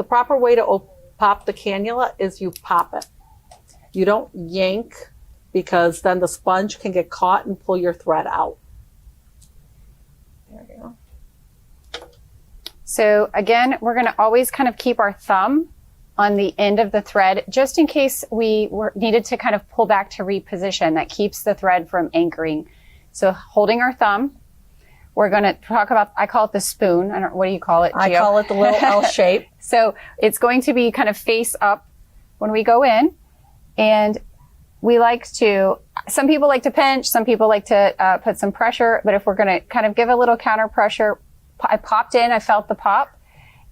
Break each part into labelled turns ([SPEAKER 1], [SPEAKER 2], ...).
[SPEAKER 1] proper way to pop the cannula is you pop it. You don't yank, because then the sponge can get caught and pull your thread out. There you go.
[SPEAKER 2] So again, we're going to always kind of keep our thumb on the end of the thread, just in case we needed to kind of pull back to reposition. That keeps the thread from anchoring. So holding our thumb, we're going to talk about, I call it the spoon. What do you call it, Gio?
[SPEAKER 1] I call it the little L shape.
[SPEAKER 2] So it's going to be kind of face up when we go in. And we like to, some people like to pinch, some people like to put some pressure, but if we're going to kind of give a little counter pressure, I popped in, I felt the pop,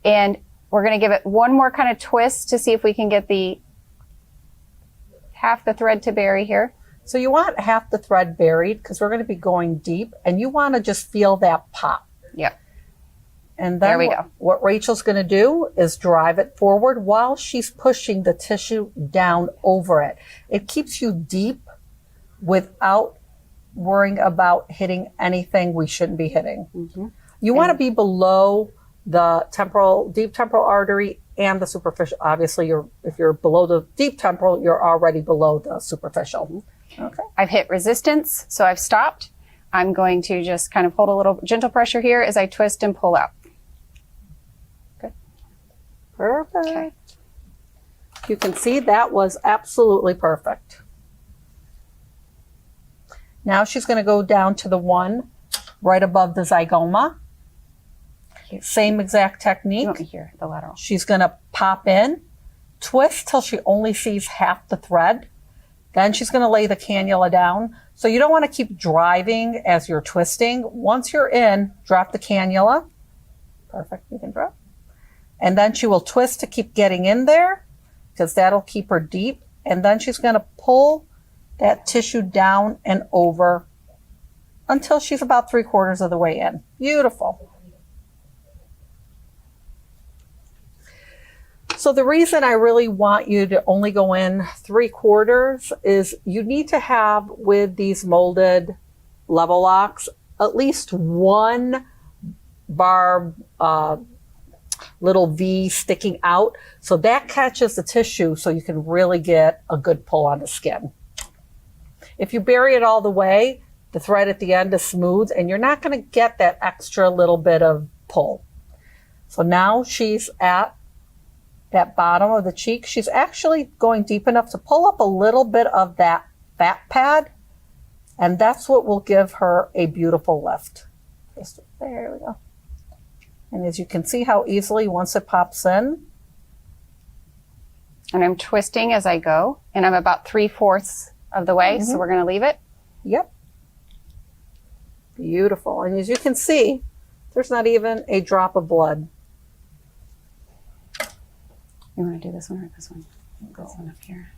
[SPEAKER 2] and we're going to give it one more kind of twist to see if we can get the half the thread to bury here.
[SPEAKER 1] So you want half the thread buried because we're going to be going deep, and you want to just feel that pop.
[SPEAKER 2] Yep.
[SPEAKER 1] And then
[SPEAKER 2] there we go.
[SPEAKER 1] What Rachel's going to do is drive it forward while she's pushing the tissue down over it. It keeps you deep without worrying about hitting anything we shouldn't be hitting. Mm-hmm. You want to be below the deep temporal artery and the superficial. Obviously, if you're below the deep temporal, you're already below the superficial. Okay.
[SPEAKER 2] I've hit resistance, so I've stopped. I'm going to just kind of hold a little gentle pressure here as I twist and pull out. Okay.
[SPEAKER 1] Perfect. Okay. You can see that was absolutely perfect. Now she's going to go down to the one right above the zygoma.
[SPEAKER 2] Here.
[SPEAKER 1] Same exact technique.
[SPEAKER 2] You want me here, the lateral.
[SPEAKER 1] She's going to pop in, twist till she only sees half the thread. Then she's going to lay the cannula down. So you don't want to keep driving as you're twisting. Once you're in, drop the cannula. Perfect, you can drop. And then she will twist to keep getting in there, because that'll keep her deep. And then she's going to pull that tissue down and over until she's about 3/4 of the way in. Beautiful. So the reason I really want you to only go in 3/4 is you need to have, with these molded level locks, at least one barb, little V sticking out. So that catches the tissue so you can really get a good pull on the skin. If you bury it all the way, the thread at the end is smooth and you're not going to get that extra little bit of pull. So now she's at that bottom of the cheek. She's actually going deep enough to pull up a little bit of that fat pad, and that's what will give her a beautiful lift. Just there we go. And as you can see how easily, once it pops in.
[SPEAKER 2] And I'm twisting as I go, and I'm about 3/4 of the way, so we're going to leave it.
[SPEAKER 1] Yep. Beautiful. And as you can see, there's not even a drop of blood.
[SPEAKER 2] You want to do this one or this one? This one up here.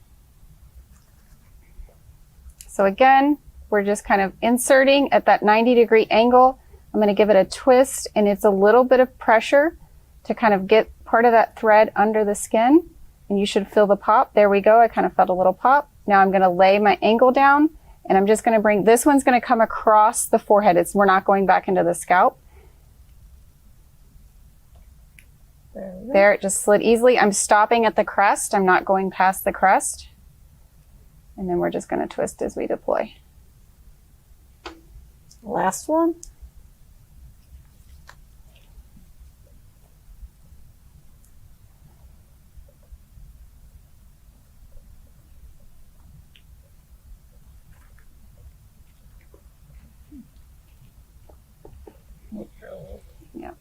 [SPEAKER 2] So again, we're just kind of inserting at that 90-degree angle. I'm going to give it a twist, and it's a little bit of pressure to kind of get part of that thread under the skin, and you should feel the pop. There we go. I kind of felt a little pop. Now I'm going to lay my angle down, and I'm just going to bring, this one's going to come across the forehead. We're not going back into the scalp. There, it just slid easily. I'm stopping at the crest. I'm not going past the crest. And then we're just going to twist as we deploy.
[SPEAKER 1] Last one.
[SPEAKER 2] Yeah.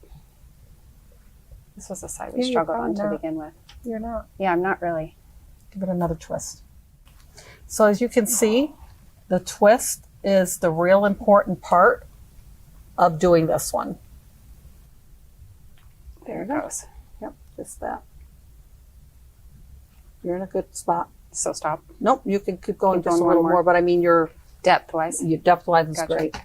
[SPEAKER 2] This was a side we struggled on to begin with.
[SPEAKER 1] You're not.
[SPEAKER 2] Yeah, I'm not really.
[SPEAKER 1] Give it another twist. So as you can see, the twist is the real important part of doing this one.
[SPEAKER 2] There it goes.
[SPEAKER 1] Yep, just that. You're in a good spot.
[SPEAKER 2] So stop.
[SPEAKER 1] Nope, you can keep going just a little more, but I mean your
[SPEAKER 2] depth-wise.
[SPEAKER 1] Your depth-wise is
[SPEAKER 2] Gotcha.
[SPEAKER 1] great.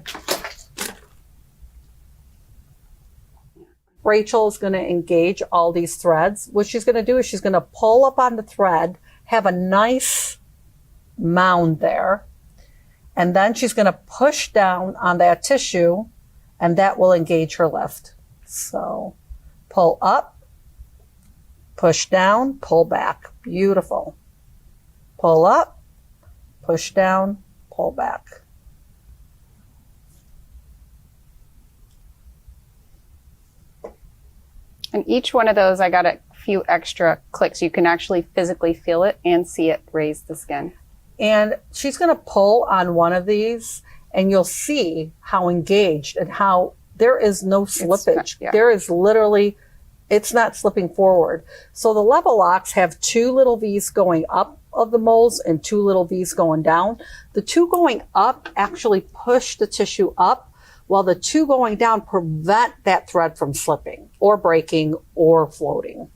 [SPEAKER 1] Rachel is going to engage all these threads. What she's going to do is she's going to pull up on the thread, have a nice mound there, and then she's going to push down on that tissue, and that will engage her lift. So pull up, Push down, pull back. Beautiful. Pull up, push down, pull back.
[SPEAKER 2] And each one of those, I got a few extra clicks. You can actually physically feel it and see it raise the skin.
[SPEAKER 1] And she's going to pull on one of these, and you'll see how engaged and how there is no slippage.
[SPEAKER 2] Yeah.
[SPEAKER 1] There is literally, it's not slipping forward. So the level locks have 2 little V's going up of the molds and 2 little V's going down. The 2 going up actually push the tissue up, while the 2 going down prevent that thread from slipping or breaking or floating.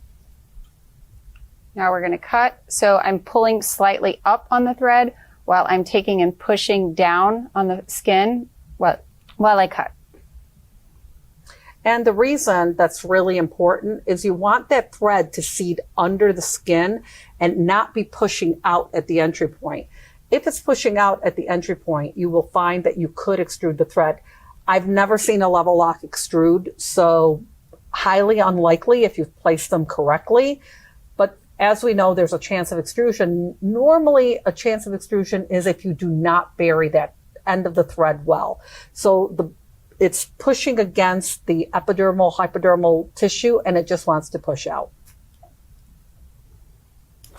[SPEAKER 2] Now we're going to cut. So I'm pulling slightly up on the thread while I'm taking and pushing down on the skin while I cut.
[SPEAKER 1] And the reason that's really important is you want that thread to seed under the skin and not be pushing out at the entry point. If it's pushing out at the entry point, you will find that you could extrude the thread. I've never seen a level lock extrude, so highly unlikely if you've placed them correctly. But as we know, there's a chance of extrusion. Normally, a chance of extrusion is if you do not bury that end of the thread well. So it's pushing against the epidermal, hypodermal tissue, and it just wants to push out.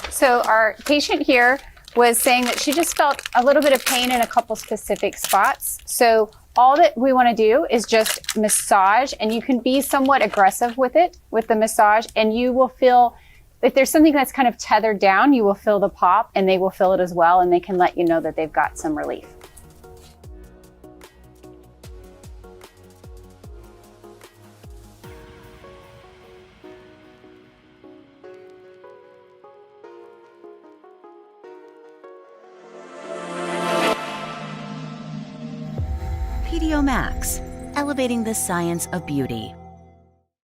[SPEAKER 2] So our patient here was saying that she just felt a little bit of pain in a couple specific spots. So all that we want to do is just massage, and you can be somewhat aggressive with it, with the massage, and you will feel, if there's something that's kind of tethered down, you will feel the pop, and they will feel it as well, and they can let you know that they've got some relief.
[SPEAKER 3] PDO Max, elevating the science of beauty.